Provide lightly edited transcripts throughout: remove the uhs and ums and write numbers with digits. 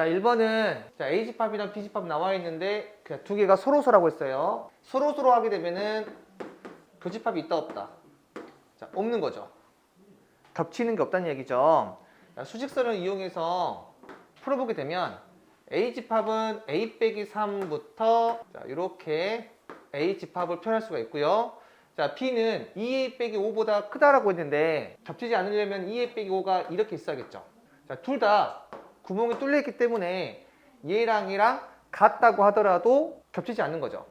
자, 1번은 A집합이랑 B집합 나와 있는데 그냥 두 개가 서로서라고 했어요. 서로서로 하게 되면은 교집합이 있다 없다? 자, 없는 거죠. 겹치는 게 없다는 얘기죠. 자, 수직선을 이용해서 풀어보게 되면 A집합은 A 빼기 3부터 이렇게 A집합을 표현할 수가 있고요. 자, B는 2A 빼기 5보다 크다라고 했는데 겹치지 않으려면 2A 빼기 5가 이렇게 있어야겠죠. 자, 둘 다 구멍이 뚫려 있기 때문에 얘랑 얘랑 같다고 하더라도 겹치지 않는 거죠.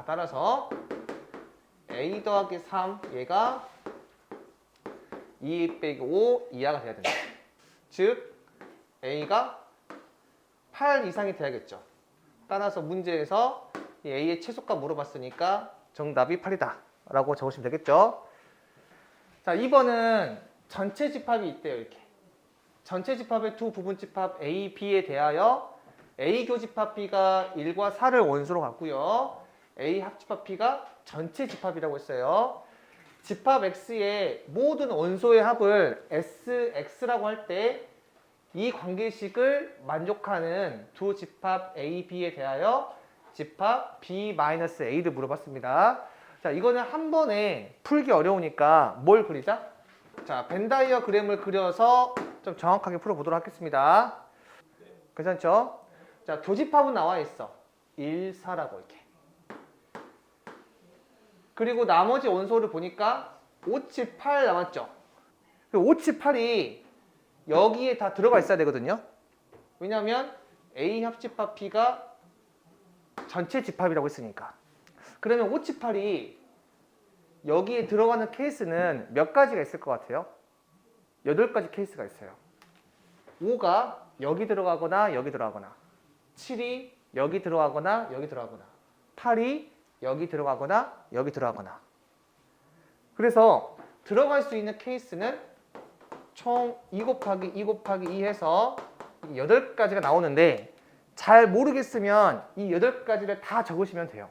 따라서 A 더하기 3 얘가 2A 빼기 5 이하가 돼야 된다. 즉 A가 8 이상이 돼야겠죠. 따라서 문제에서 이 A의 최소값 물어봤으니까 정답이 8이다 라고 적으시면 되겠죠. 자, 2번은 전체 집합이 있대요. 이렇게 전체 집합의 두 부분집합 A, B에 대하여 A 교집합 B가 1과 4를 원소로 갖고요. A 합집합 B가 전체 집합이라고 했어요. 집합 X의 모든 원소의 합을 SX라고 할 때 이 관계식을 만족하는 두 집합 A, B에 대하여 집합 B-A를 물어봤습니다. 자, 이거는 한 번에 풀기 어려우니까 뭘 그리자? 자, 벤 다이어그램을 그려서 좀 정확하게 풀어보도록 하겠습니다. 괜찮죠? 자, 교집합은 나와 있어. 1, 4라고 이렇게. 그리고 나머지 원소를 보니까 5, 7, 8 남았죠? 5, 7, 8이 여기에 다 들어가 있어야 되거든요. 왜냐하면 A 합집합 B가 전체 집합이라고 했으니까. 그러면 5, 7, 8이 여기에 들어가는 케이스는 몇 가지가 있을 것 같아요? 8가지 케이스가 있어요. 5가 여기 들어가거나 여기 들어가거나, 7이 여기 들어가거나 여기 들어가거나, 8이 여기 들어가거나 여기 들어가거나. 그래서 들어갈 수 있는 케이스는 총 2 곱하기 2 곱하기 2 해서 8가지가 나오는데 잘 모르겠으면 이 8가지를 다 적으시면 돼요.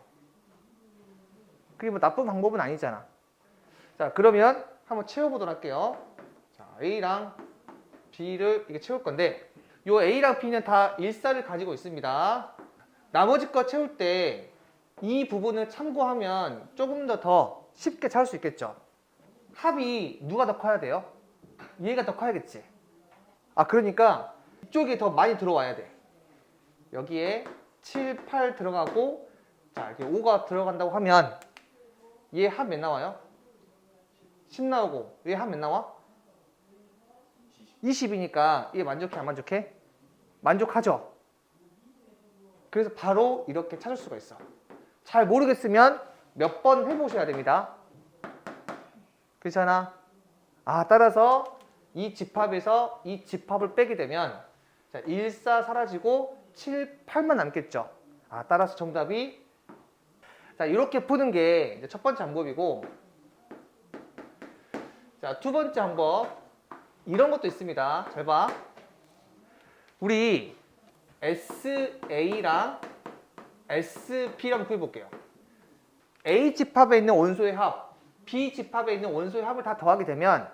그게 뭐 나쁜 방법은 아니잖아. 자, 그러면 한번 채워보도록 할게요. 자, A랑 B를 이게 채울 건데 요 A랑 B는 다 일사를 가지고 있습니다. 나머지 거 채울 때 이 부분을 참고하면 조금 더 쉽게 찾을 수 있겠죠. 합이 누가 더 커야 돼요? 얘가 더 커야겠지. 그러니까 이쪽이 더 많이 들어와야 돼. 여기에 7, 8 들어가고 자, 이렇게 5가 들어간다고 하면 얘 합 몇 나와요? 10 나오고 얘 합 몇 나와? 20이니까 얘 만족해 안 만족해? 만족하죠. 그래서 바로 이렇게 찾을 수가 있어. 잘 모르겠으면 몇 번 해보셔야 됩니다. 그렇잖아. 따라서 이 집합에서 이 집합을 빼게 되면 자, 1, 4 사라지고 7, 8만 남겠죠. 따라서 정답이 자, 이렇게 푸는 게 이제 첫 번째 방법이고, 자, 두 번째 방법 이런 것도 있습니다. 잘 봐. 우리 SA랑 SB를 한번 구해볼게요. A 집합에 있는 원소의 합, B 집합에 있는 원소의 합을 다 더하게 되면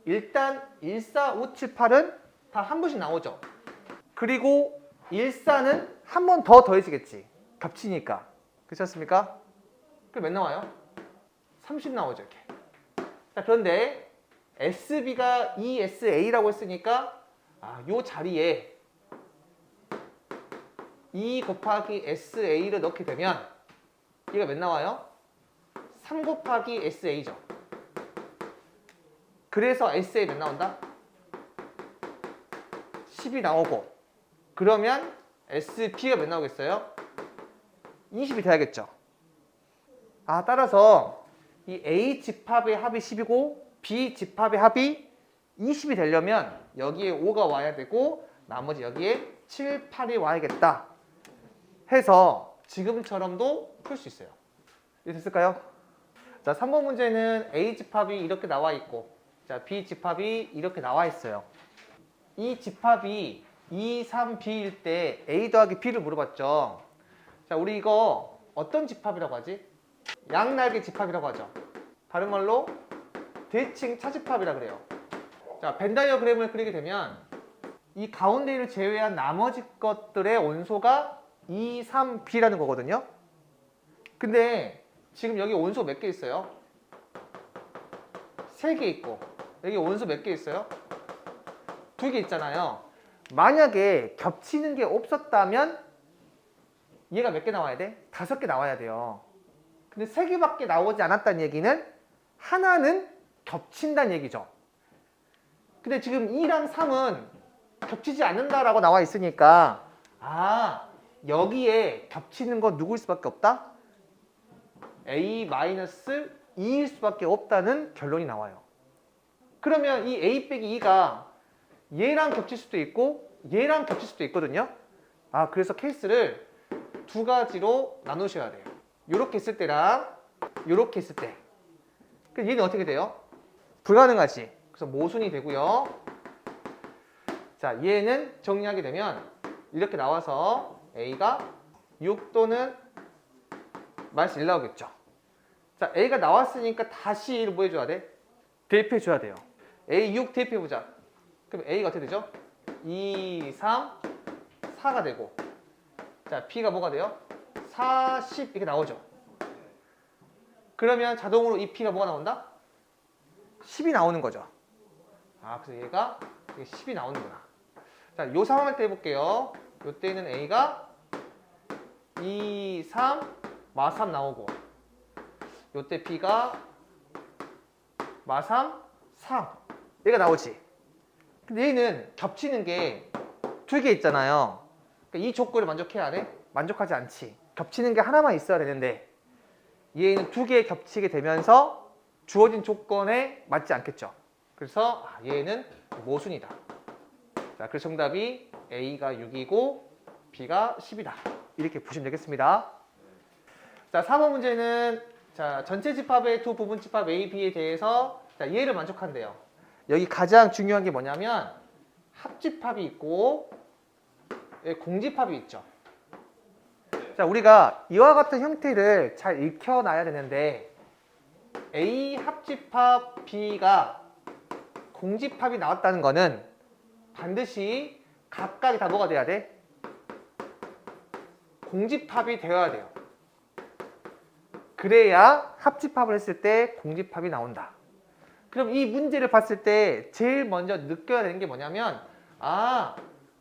일단 1, 4, 5, 7, 8은 다 한 번씩 나오죠. 그리고 1, 4는 한 번 더 더해지겠지. 겹치니까. 그렇지 않습니까? 그럼 몇 나와요? 30 나오죠. 이렇게. 자, 그런데 SB가 ESA라고 했으니까 요 자리에 2 곱하기 SA를 넣게 되면 얘가 몇 나와요? 3 곱하기 SA죠. 그래서 SA 몇 나온다? 10이 나오고, 그러면 SB가 몇 나오겠어요? 20이 돼야겠죠. 따라서 이 A 집합의 합이 10이고 B 집합의 합이 20이 되려면 여기에 5가 와야 되고 나머지 여기에 7, 8이 와야겠다 해서 지금처럼도 풀 수 있어요. 이해됐을까요? 자, 3번 문제는 A 집합이 이렇게 나와 있고 자, B 집합이 이렇게 나와 있어요. 이 집합이 2, 3, B일 때 A 더하기 B를 물어봤죠. 자, 우리 이거 어떤 집합이라고 하지? 양날개 집합이라고 하죠. 다른 말로 대칭 차집합이라 그래요. 자, 벤 다이어그램을 그리게 되면 이 가운데 1을 제외한 나머지 것들의 온소가 2, 3, B라는 거거든요. 근데 지금 여기 온소 몇 개 있어요? 3개 있고 여기 온소 몇 개 있어요? 2개 있잖아요. 만약에 겹치는 게 없었다면 얘가 몇 개 나와야 돼? 5개 나와야 돼요. 근데 3개밖에 나오지 않았다는 얘기는 하나는 겹친다는 얘기죠. 근데 지금 2랑 3은 겹치지 않는다라고 나와 있으니까 여기에 겹치는 건 누구일 수밖에 없다? A-2일 수밖에 없다는 결론이 나와요. 그러면 이 A 빼기 2가 얘랑 겹칠 수도 있고 얘랑 겹칠 수도 있거든요. 그래서 케이스를 2가지로 나누셔야 돼요. 요렇게 했을 때랑 요렇게 했을 때. 그럼 얘는 어떻게 돼요? 불가능하지. 그래서 모순이 되고요. 자, 얘는 정리하게 되면 이렇게 나와서 A가 6 또는 마이너스 1 나오겠죠. 자, A가 나왔으니까 다시 얘를 뭐 해줘야 돼? 대입해 줘야 돼요. A 6 대입해 보자. 그럼 A가 어떻게 되죠? 2, 3, 4가 되고, 자, B가 뭐가 돼요? 4, 10 이렇게 나오죠. 그러면 자동으로 이 P가 뭐가 나온다? 10이 나오는 거죠. 그래서 얘가 10이 나오는구나. 자, 요 상황을 때 해볼게요. 요 때는 A가 2, 3, 마3 나오고, 요 때 B가 마3, 3 얘가 나오지. 근데 얘는 겹치는 게 2개 있잖아요. 그러니까 이 조건을 만족해야 돼? 만족하지 않지. 겹치는 게 하나만 있어야 되는데 얘는 2개 겹치게 되면서 주어진 조건에 맞지 않겠죠. 그래서 얘는 모순이다. 자, 그래서 정답이 A가 6이고 B가 10이다. 이렇게 보시면 되겠습니다. 자, 3번 문제는 자, 전체 집합의 두 부분 집합 A, B에 대해서 자, 얘를 만족한대요. 여기 가장 중요한 게 뭐냐면 합집합이 있고 공집합이 있죠. 자, 우리가 이와 같은 형태를 잘 익혀놔야 되는데 A 합집합 B가 공집합이 나왔다는 거는 반드시 각각이 다 뭐가 돼야 돼? 공집합이 되어야 돼요. 그래야 합집합을 했을 때 공집합이 나온다. 그럼 이 문제를 봤을 때 제일 먼저 느껴야 되는 게 뭐냐면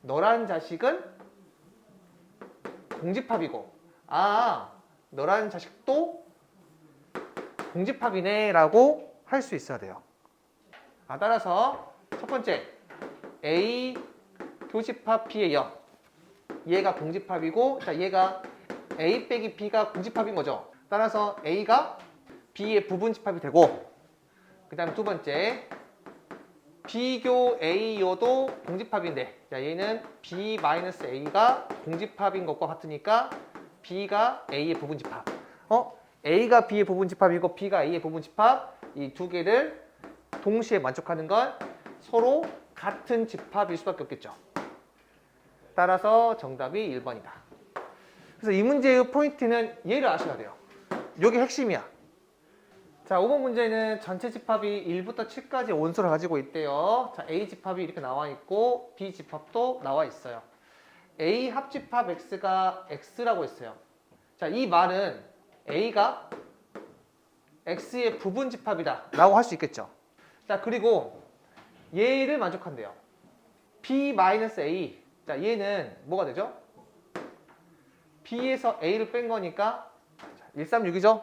너란 자식은 공집합이고 너라는 자식도 공집합이네 라고 할 수 있어야 돼요. 따라서 첫 번째 A 교집합 B의 0 얘가 공집합이고 자, 얘가 A 빼기 B가 공집합인 거죠. 따라서 A가 B의 부분집합이 되고 그 다음에 두 번째 B교 A여도 공집합인데 자, 얘는 B-A가 공집합인 것과 같으니까 B가 A의 부분집합. A가 B의 부분집합이고 B가 A의 부분집합 이 두 개를 동시에 만족하는 건 서로 같은 집합일 수밖에 없겠죠. 따라서 정답이 1번이다. 그래서 이 문제의 포인트는 얘를 아셔야 돼요. 이게 핵심이야. 자, 5번 문제는 전체 집합이 1부터 7까지 온소를 가지고 있대요. 자, A 집합이 이렇게 나와 있고 B 집합도 나와 있어요. A 합집합 X가 X라고 했어요. 자, 이 말은 A가 X의 부분 집합이다 라고 할 수 있겠죠. 자, 그리고 얘를 만족한대요. B-A. 자, 얘는 뭐가 되죠? B에서 A를 뺀 거니까 136이죠?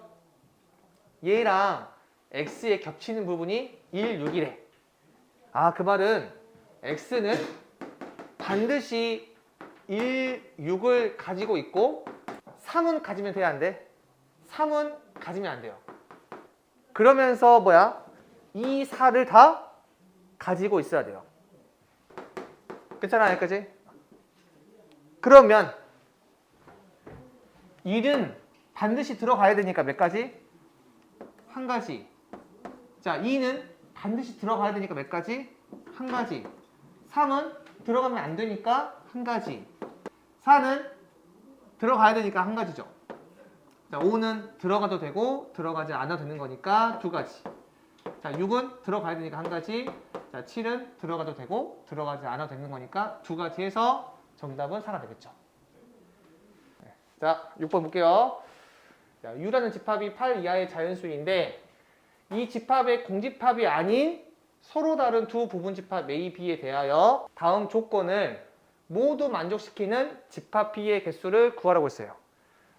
얘랑 X에 겹치는 부분이 1, 6이래. 그 말은 X는 반드시 1, 6을 가지고 있고 3은 가지면 돼야 안 돼? 3은 가지면 안 돼요. 그러면서 이 4를 다 가지고 있어야 돼요. 괜찮아요, 여기까지? 그러면 1은 반드시 들어가야 되니까 몇 가지? 한 가지. 자, 2는 반드시 들어가야 되니까 몇 가지? 한 가지. 3은 들어가면 안 되니까 한 가지. 4는 들어가야 되니까 한 가지죠. 자, 5는 들어가도 되고 들어가지 않아도 되는 거니까 두 가지. 자, 6은 들어가야 되니까 한 가지. 자, 7은 들어가도 되고 들어가지 않아도 되는 거니까 두 가지에서 정답은 4가 되겠죠. 자, 6번 볼게요. 자, U라는 집합이 8 이하의 자연수인데 이 집합의 공집합이 아닌 서로 다른 두 부분 집합 A, B에 대하여 다음 조건을 모두 만족시키는 집합 B의 개수를 구하라고 했어요.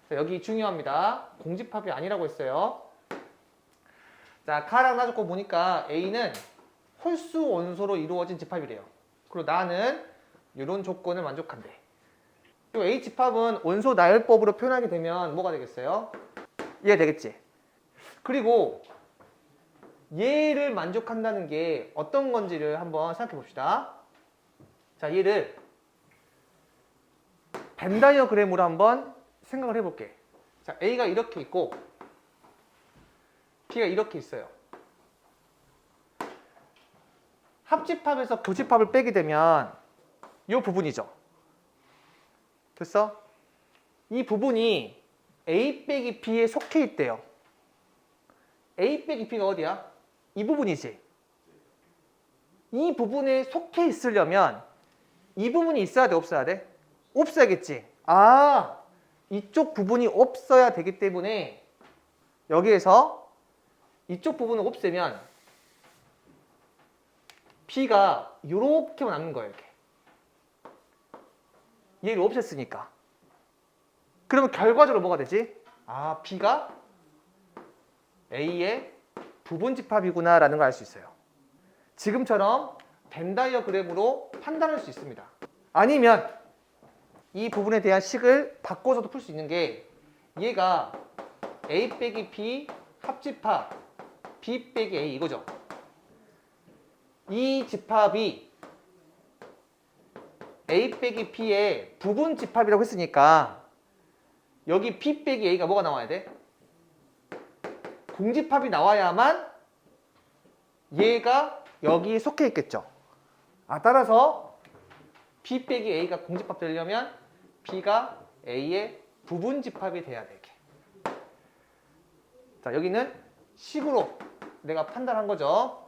자, 여기 중요합니다. 공집합이 아니라고 했어요. 자, 카랑 나 조건 보니까 A는 홀수 원소로 이루어진 집합이래요. 그리고 나는 이런 조건을 만족한대. 이 A 집합은 원소 나열법으로 표현하게 되면 뭐가 되겠어요? 이해가 되겠지? 그리고 얘를 만족한다는 게 어떤 건지를 한번 생각해 봅시다. 자, 얘를 벤 다이어그램으로 한번 생각을 해볼게. 자, A가 이렇게 있고 B가 이렇게 있어요. 합집합에서 교집합을 빼게 되면 이 부분이죠. 됐어? 이 부분이 A 빼기 B에 속해 있대요. A 빼기 B가 어디야? 이 부분이지. 이 부분에 속해 있으려면 이 부분이 있어야 돼, 없어야 돼? 없어야겠지. 아, 이쪽 부분이 없어야 되기 때문에 여기에서 이쪽 부분을 없애면 B가 이렇게만 남는 거예요. 이렇게. 얘를 없앴으니까. 그러면 결과적으로 뭐가 되지? 아, B가 A의 부분 집합이구나 라는 걸 알 수 있어요. 지금처럼 벤 다이어그램으로 판단할 수 있습니다. 아니면 이 부분에 대한 식을 바꿔서도 풀 수 있는 게 얘가 A 빼기 B 합집합 B 빼기 A 이거죠. 이 집합이 A 빼기 B의 부분 집합이라고 했으니까 여기 B 빼기 A가 뭐가 나와야 돼? 공집합이 나와야만 얘가 여기에 속해 있겠죠. 아, 따라서 B 빼기 A가 공집합 되려면 B가 A의 부분 집합이 돼야 되게. 자, 여기는 식으로 내가 판단한 거죠.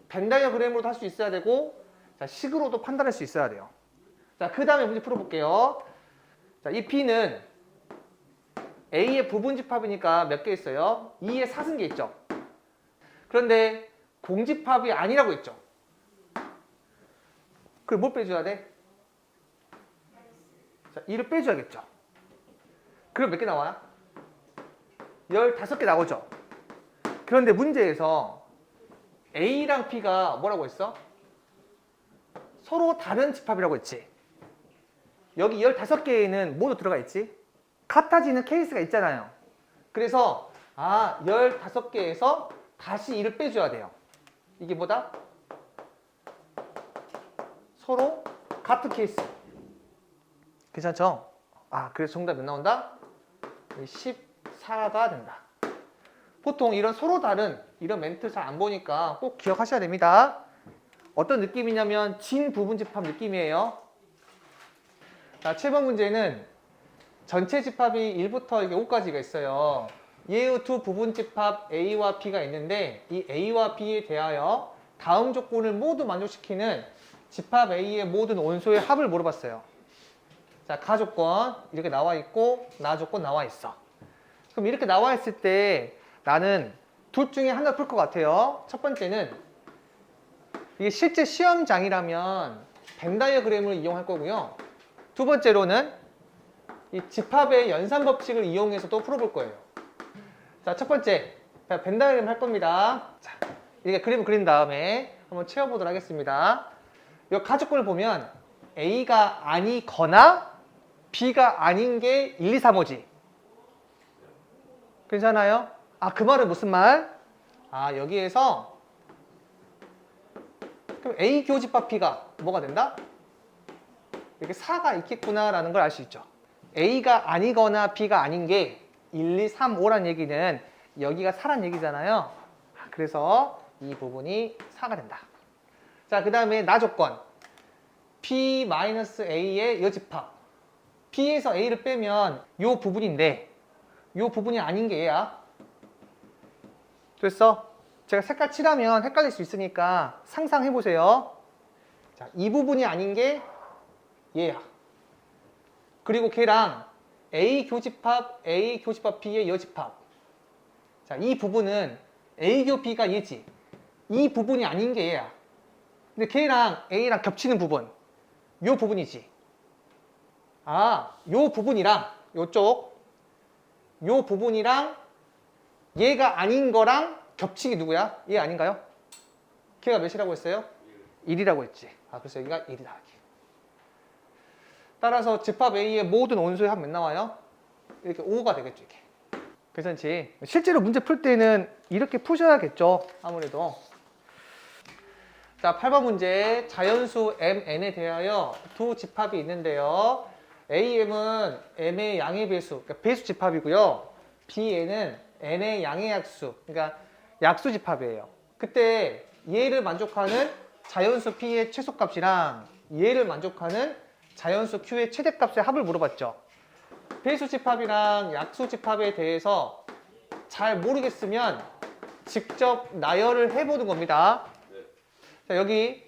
벤 다이어그램으로도 할 수 있어야 되고, 자, 식으로도 판단할 수 있어야 돼요. 자, 그 다음에 문제 풀어볼게요. 자, 이 B는 A의 부분 집합이니까 몇 개 있어요? 2의 사승계 있죠. 그런데 공집합이 아니라고 했죠. 그럼 뭘 빼줘야 돼? 자, 2를 빼줘야겠죠. 그럼 몇 개 나와요? 15개 나오죠. 그런데 문제에서 A랑 B가 뭐라고 했어? 서로 다른 집합이라고 했지. 여기 15개에는 모두 들어가 있지. 같아지는 케이스가 있잖아요. 그래서 15개에서 다시 2를 빼줘야 돼요. 이게 뭐다? 서로 같은 케이스. 괜찮죠? 그래서 정답 몇 나온다? 14가 된다. 보통 이런 서로 다른 이런 멘트 잘 안 보니까 꼭 기억하셔야 됩니다. 어떤 느낌이냐면 진 부분 집합 느낌이에요. 자, 7번 문제는 전체 집합이 1부터 이게 5까지가 있어요. 얘의 두 부분 집합 A와 B가 있는데 이 A와 B에 대하여 다음 조건을 모두 만족시키는 집합 A의 모든 원소의 합을 물어봤어요. 자, 가 조건 이렇게 나와 있고 나 조건 나와 있어. 그럼 이렇게 나와 있을 때 나는 둘 중에 하나 풀 것 같아요. 첫 번째는 이게 실제 시험장이라면 벤 다이어그램을 이용할 거고요. 두 번째로는 이 집합의 연산 법칙을 이용해서도 풀어볼 거예요. 자, 첫 번째 벤 다이어그램 할 겁니다. 자, 이렇게 그림을 그린 다음에 한번 채워보도록 하겠습니다. 이 가족권을 보면 A가 아니거나 B가 아닌 게 1, 2, 3호지. 괜찮아요? 그 말은 무슨 말? 여기에서 그럼 A 교집합 B가 뭐가 된다? 이렇게 4가 있겠구나 라는 걸 알 수 있죠. A가 아니거나 B가 아닌 게 1, 2, 3, 5란 얘기는 여기가 4란 얘기잖아요. 그래서 이 부분이 4가 된다. 자, 그 다음에 나 조건 P-A의 여집합. P에서 A를 빼면 이 부분인데 이 부분이 아닌 게 얘야. 됐어? 제가 색깔 칠하면 헷갈릴 수 있으니까 상상해 보세요. 자, 이 부분이 아닌 게 얘야. 그리고 걔랑 A 교집합 B의 여집합. 자, 이 부분은 A 교 B가 얘지. 이 부분이 아닌 게 얘야. 근데 걔랑 A랑 겹치는 부분, 요 부분이지. 아, 요 부분이랑 요쪽, 요 부분이랑 얘가 아닌 거랑 겹치기 누구야? 얘 아닌가요? 걔가 몇이라고 했어요? 1이라고 했지. 아, 그래서 여기가 1이 나가기. 따라서 집합 A의 모든 원소의 합 몇 나와요? 이렇게 5가 되겠죠, 이렇게. 괜찮지? 실제로 문제 풀 때는 이렇게 푸셔야겠죠, 아무래도. 자, 8번 문제. 자연수 MN에 대하여 두 집합이 있는데요. AM은 M의 양의 배수, 그러니까 배수 집합이고요. BN은 N의 양의 약수, 그러니까 약수 집합이에요. 그때 얘를 만족하는 자연수 P의 최소값이랑 얘를 만족하는 자연수 Q의 최대값의 합을 물어봤죠. 배수 집합이랑 약수 집합에 대해서 잘 모르겠으면 직접 나열을 해보는 겁니다. 자, 여기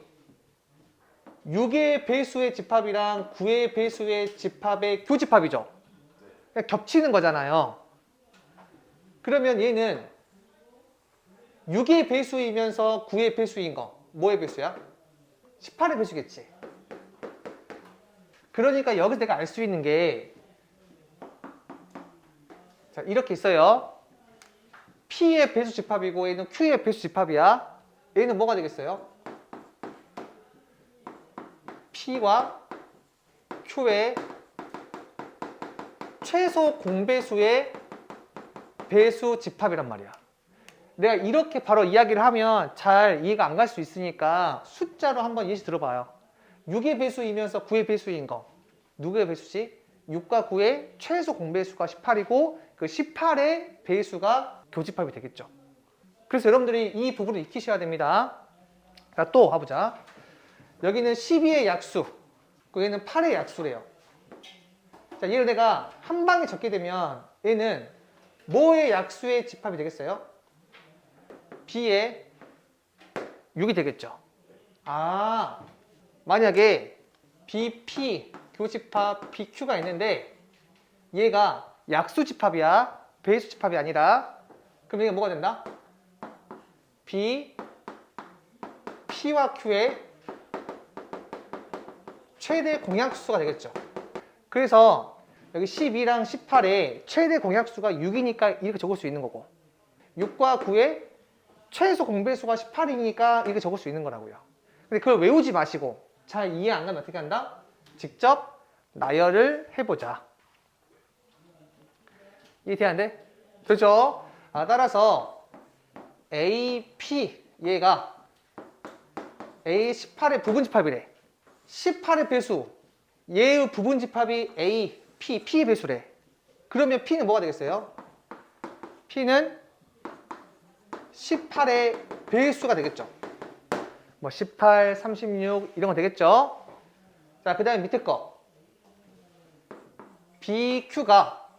6의 배수의 집합이랑 9의 배수의 집합의 교집합이죠. 그냥 겹치는 거잖아요. 그러면 얘는 6의 배수이면서 9의 배수인 거 뭐의 배수야? 18의 배수겠지. 그러니까 여기서 내가 알 수 있는 게 자, 이렇게 있어요. P의 배수 집합이고 얘는 Q의 배수 집합이야. 얘는 뭐가 되겠어요? P와 Q의 최소 공배수의 배수 집합이란 말이야. 내가 이렇게 바로 이야기를 하면 잘 이해가 안 갈 수 있으니까 숫자로 한번 예시 들어봐요. 6의 배수이면서 9의 배수인 거 누구의 배수지? 6과 9의 최소 공배수가 18이고 그 18의 배수가 교집합이 되겠죠. 그래서 여러분들이 이 부분을 익히셔야 됩니다. 자, 또 가보자. 여기는 12의 약수, 여기는 8의 약수래요. 자, 얘를 내가 한 방에 적게 되면 얘는 뭐의 약수의 집합이 되겠어요? B의 6이 되겠죠. 아, 만약에 BP 교집합 BQ가 있는데 얘가 약수 집합이야. 배수 집합이 아니라. 그럼 얘가 뭐가 된다? P와 Q의 최대 공약수가 되겠죠. 그래서 여기 12랑 18에 최대 공약수가 6이니까 이렇게 적을 수 있는 거고 6과 9의 최소 공배수가 18이니까 이렇게 적을 수 있는 거라고요. 근데 그걸 외우지 마시고 잘 이해 안 가면 어떻게 한다? 직접 나열을 해보자. 이해돼 안 돼? 그렇죠? 아, 따라서 AP 얘가 A18의 부분집합이래. 18의 배수 얘의 부분집합이 A, P의 배수래. 그러면 P는 뭐가 되겠어요? P는 18의 배수가 되겠죠. 뭐 18, 36 이런 거 되겠죠. 자, 그 다음에 밑에 거 BQ가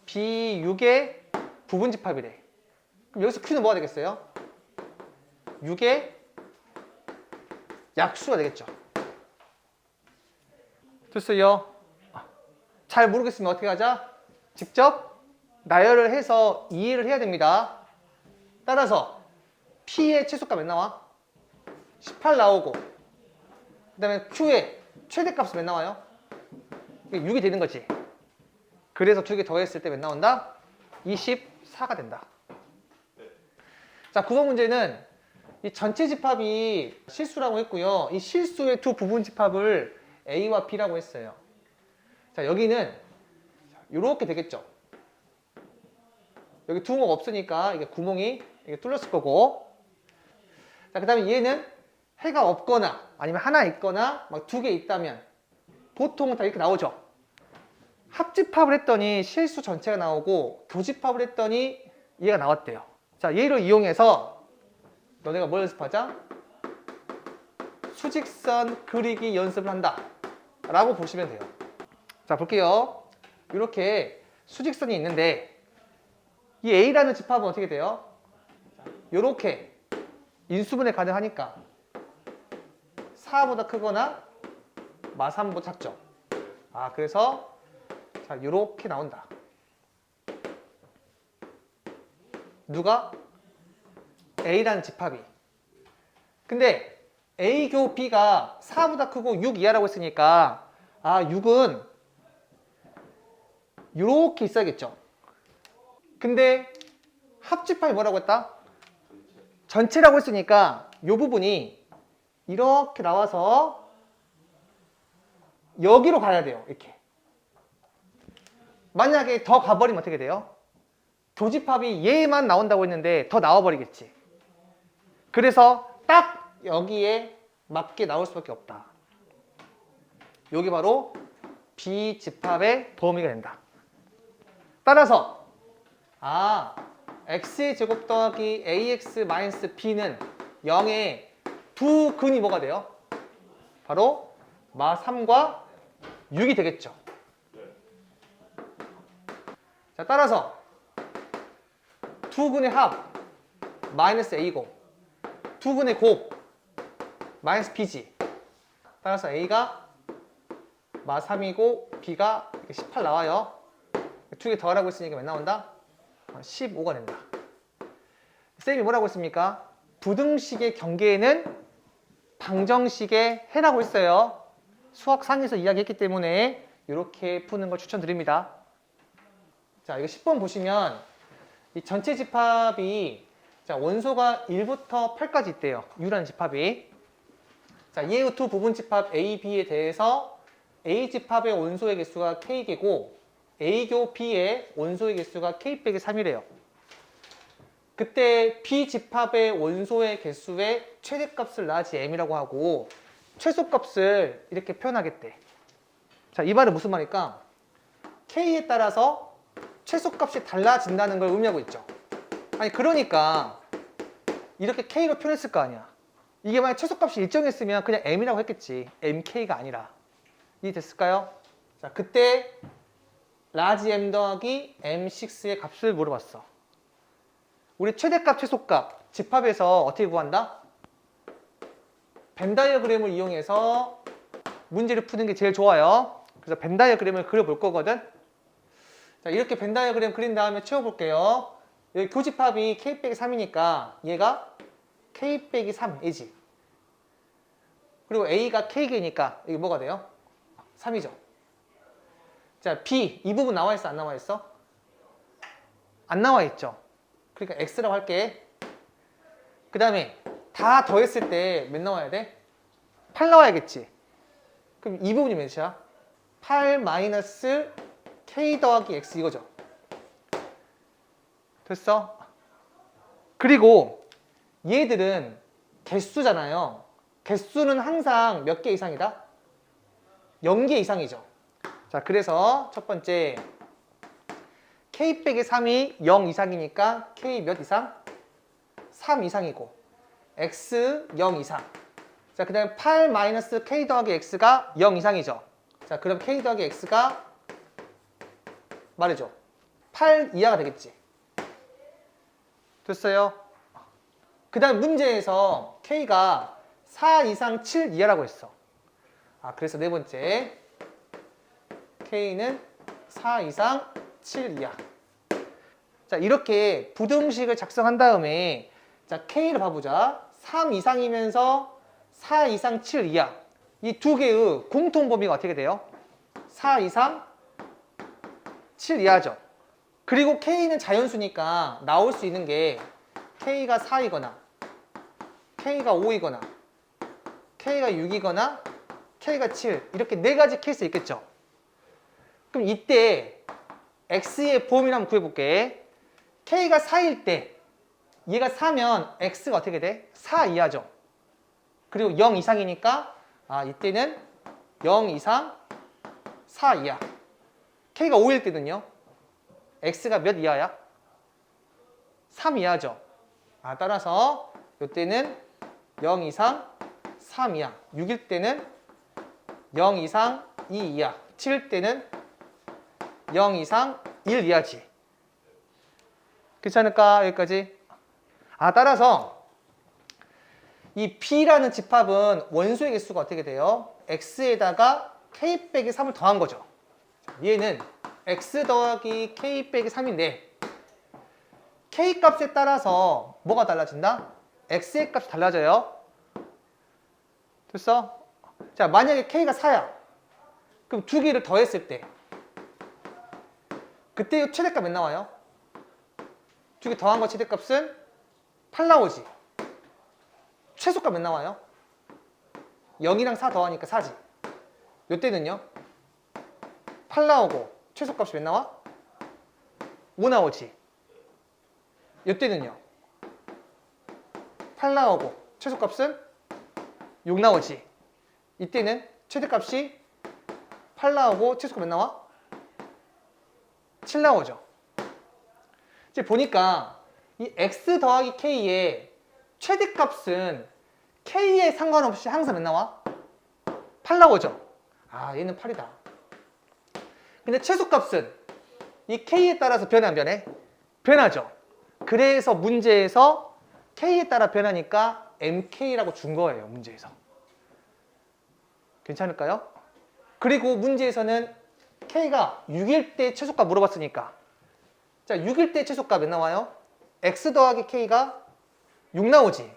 B6의 부분집합이래. 그럼 여기서 Q는 뭐가 되겠어요? 6의 약수가 되겠죠. 됐어요? 잘 모르겠으면 어떻게 하자? 직접 나열을 해서 이해를 해야 됩니다. 따라서 P의 최소값 몇 나와? 18 나오고 그 다음에 Q의 최대값은 몇 나와요? 6이 되는 거지. 그래서 두 개 더했을 때 몇 나온다? 24가 된다. 자, 9번 문제는 이 전체 집합이 실수라고 했고요. 이 실수의 두 부분 집합을 A와 B라고 했어요. 자, 여기는 이렇게 되겠죠. 여기 두 구멍 없으니까 이게 구멍이 이게 뚫렸을 거고. 자, 그 다음에 얘는 해가 없거나 아니면 하나 있거나 막 두 개 있다면 보통은 다 이렇게 나오죠. 합집합을 했더니 실수 전체가 나오고 교집합을 했더니 얘가 나왔대요. 자, 얘를 이용해서 너네가 뭘 연습하자? 수직선 그리기 연습을 한다 라고 보시면 돼요. 자, 볼게요. 이렇게 수직선이 있는데 이 A라는 집합은 어떻게 돼요? 요렇게 인수분해 가능하니까 4보다 크거나 마 3보다 작죠. 아, 그래서 자, 요렇게 나온다. 누가? A라는 집합이. 근데 A 교 B가 4보다 크고 6 이하라고 했으니까 아, 6은 요렇게 있어야겠죠. 근데 합집합이 뭐라고 했다? 전체라고 했으니까 요 부분이 이렇게 나와서 여기로 가야 돼요. 이렇게. 만약에 더 가버리면 어떻게 돼요? 교집합이 얘만 나온다고 했는데 더 나와버리겠지. 그래서 딱 여기에 맞게 나올 수밖에 없다. 여기 바로 B집합의 범위가 된다. 따라서 아, x의 제곱 더하기 ax 마이너스 b는 0의 두 근이 뭐가 돼요? 바로 마 3과 6이 되겠죠. 자, 따라서 두 근의 합 마이너스 a고 두 근의 곱 마이너스 b지. 따라서 a가 마 3이고 b가 18 나와요. 두 개 더하라고 했으니까 몇 나온다? 15가 된다. 쌤이 뭐라고 했습니까? 부등식의 경계에는 방정식의 해라고 했어요. 수학상에서 이야기했기 때문에 이렇게 푸는 걸 추천드립니다. 자, 이거 10번 보시면 이 전체 집합이 자, 원소가 1부터 8까지 있대요. U라는 집합이. 자, 이의 두 부분 집합 A, B에 대해서 A 집합의 원소의 개수가 K개고 A교 B의 원소의 개수가 K 빼기 3이래요. 그때 B집합의 원소의 개수의 최대값을 라지 M이라고 하고 최소값을 이렇게 표현하겠대. 자, 이 말은 무슨 말일까? K에 따라서 최소값이 달라진다는 걸 의미하고 있죠. 아니, 그러니까 이렇게 K로 표현했을 거 아니야. 이게 만약 최소값이 일정했으면 그냥 M이라고 했겠지. MK가 아니라. 이해됐을까요? 자, 그때 라지 M 더하기 M6의 값을 물어봤어. 우리 최대값, 최소값 집합에서 어떻게 구한다? 벤 다이어그램을 이용해서 문제를 푸는 게 제일 좋아요. 그래서 벤 다이어그램을 그려볼 거거든. 자, 이렇게 벤 다이어그램 그린 다음에 채워볼게요. 여기 교집합이 K 빼기 3이니까 얘가 K 빼기 3이지. 그리고 A가 K개니까 이게 뭐가 돼요? 3이죠. 자, B 이 부분 나와 있어, 안 나와 있어? 안 나와 있죠. 그러니까 X라고 할게. 그 다음에 다 더했을 때 몇 나와야 돼? 8 나와야겠지. 그럼 이 부분이 몇이야? 8 마이너스 K 더하기 X 이거죠. 됐어? 그리고 얘들은 개수잖아요. 개수는 항상 몇 개 이상이다? 0개 이상이죠. 자, 그래서 첫 번째 K 빼기 3이 0 이상이니까 K 몇 이상? 3 이상이고 X 0 이상. 자, 그 다음에 8 마이너스 K 더하기 X가 0 이상이죠. 자, 그럼 K 더하기 X가 말해줘. 8 이하가 되겠지. 됐어요? 그 다음 문제에서 K가 4 이상 7 이하라고 했어. 아, 그래서 네 번째 K는 4 이상 7 이하. 자, 이렇게 부등식을 작성한 다음에 자, K를 봐보자. 3 이상이면서 4 이상 7 이하. 이 두 개의 공통 범위가 어떻게 돼요? 4 이상 7 이하죠. 그리고 K는 자연수니까 나올 수 있는 게 K가 4이거나 K가 5이거나 K가 6이거나 K가 7 이렇게 네 가지 케이스 있겠죠. 그럼 이때 X의 범위를 한번 구해볼게. K가 4일 때 얘가 4면 X가 어떻게 돼? 4 이하죠. 그리고 0 이상이니까 아, 이때는 0 이상 4 이하. K가 5일 때는요? X가 몇 이하야? 3 이하죠. 아, 따라서 이때는 0 이상 3 이하. 6일 때는 0 이상 2 이하. 7일 때는 0 이상 1 이하지. 괜찮을까? 여기까지? 따라서 이 B라는 집합은 원소의 개수가 어떻게 돼요? X에다가 K 빼기 3을 더한 거죠. 얘는 X 더하기 K 빼기 3인데 K 값에 따라서 뭐가 달라진다? X의 값이 달라져요. 됐어? 자, 만약에 K가 4야. 그럼 두 개를 더했을 때 그때 최대값 몇 나와요? 두 개 더한 거 최대값은 8 나오지. 최소값 몇 나와요? 0이랑 4 더하니까 4지. 요때는요? 8 나오고 최소값이 몇 나와? 5 나오지. 요때는요? 8 나오고 최소값은 6 나오지. 이때는 최대값이 8 나오고 최소값 몇 나와? 7 나오죠. 이제 보니까 이 x 더하기 k의 최대값은 k에 상관없이 항상 몇 나와? 8 나오죠. 얘는 8이다. 근데 최소값은 이 k에 따라서 변해 안 변해? 변하죠. 그래서 문제에서 k에 따라 변하니까 mk라고 준 거예요. 문제에서. 괜찮을까요? 그리고 문제에서는 k가 6일 때 최소값 물어봤으니까 자, 6일 때 최소값 몇 나와요? x 더하기 k가 6 나오지.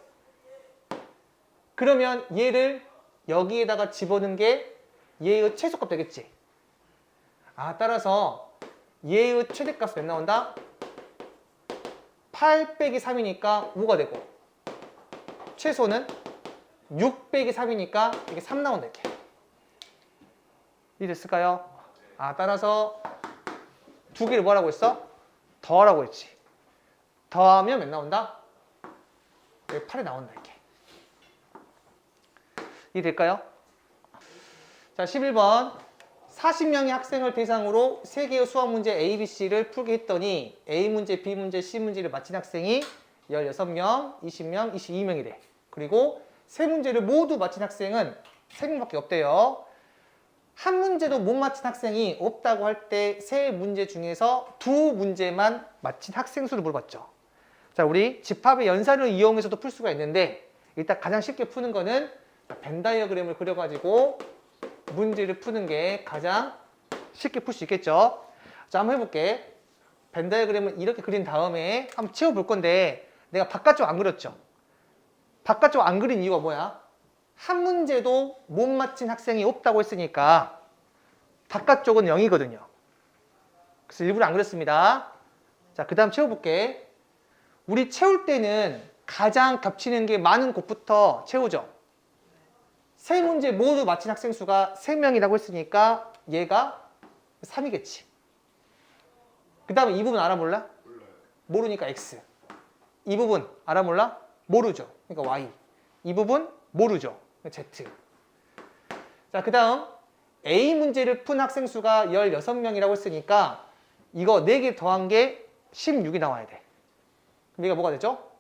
그러면 얘를 여기에다가 집어넣은 게 얘의 최소값 되겠지. 따라서 얘의 최대값 몇 나온다? 8 빼기 3이니까 5가 되고 최소는 6 빼기 3이니까 이게 3 나온다 이렇게. 이해됐을까요? 따라서 두 개를 뭐라고 했어? 더하라고 했지. 더하면 몇 나온다? 여기 8이 나온다 이렇게. 이해될까요? 자, 11번 40명의 학생을 대상으로 3개의 수학 문제 A, B, C를 풀게 했더니 A 문제, B 문제, C 문제를 맞힌 학생이 16명, 20명, 22명이래. 그리고 세 문제를 모두 맞힌 학생은 3명밖에 없대요. 한 문제도 못 맞힌 학생이 없다고 할 때 세 문제 중에서 두 문제만 맞힌 학생 수를 물어봤죠. 자, 우리 집합의 연산을 이용해서도 풀 수가 있는데 일단 가장 쉽게 푸는 거는 벤 다이어그램을 그려가지고 문제를 푸는 게 가장 쉽게 풀 수 있겠죠. 자, 한번 해볼게. 벤 다이어그램을 이렇게 그린 다음에 한번 채워볼 건데 내가 바깥쪽 안 그렸죠. 바깥쪽 안 그린 이유가 뭐야? 한 문제도 못 맞힌 학생이 없다고 했으니까 바깥쪽은 0이거든요. 그래서 일부러 안 그렸습니다. 자, 그 다음 채워볼게. 우리 채울 때는 가장 겹치는 게 많은 곳부터 채우죠. 세 문제 모두 맞힌 학생 수가 3명이라고 했으니까 얘가 3이겠지. 그 다음에 이 부분 알아 몰라? 모르니까 x. 이 부분 알아 몰라? 모르죠. 그러니까 y. 이 부분 모르죠. Z. 자, 그 다음 A 문제를 푼 학생 수가 16명이라고 했으니까 이거 4개 더한 게 16이 나와야 돼. 그럼 얘가 뭐가 되죠?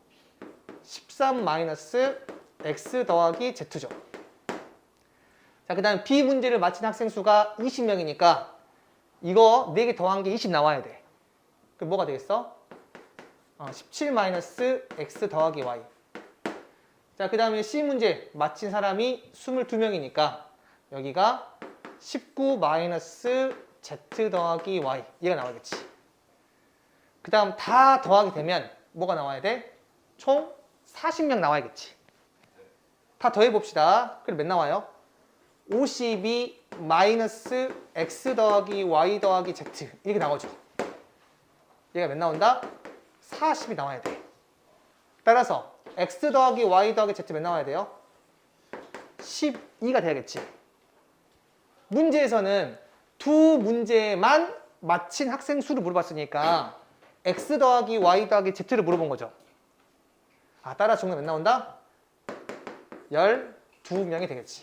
13-x 더하기 Z죠. 자, 그 다음 B 문제를 맞힌 학생 수가 20명이니까 이거 4개 더한 게 20 나와야 돼. 그럼 뭐가 되겠어? 17-x 더하기 y. 자, 그 다음에 C 문제 맞힌 사람이 22명이니까 여기가 19-z 더하기 y. 얘가 나와야겠지. 그 다음 다 더하게 되면 뭐가 나와야 돼? 총 40명 나와야겠지. 다 더해봅시다. 그럼 몇 나와요? 52-x 더하기 y 더하기 z. 이렇게 나오죠. 얘가 몇 나온다? 40이 나와야 돼. 따라서 x 더하기 y 더하기 z 몇 나와야 돼요? 12가 돼야겠지. 문제에서는 두 문제만 맞힌 학생 수를 물어봤으니까 x 더하기 y 더하기 z를 물어본 거죠. 따라 정답 몇 나온다? 12명이 되겠지.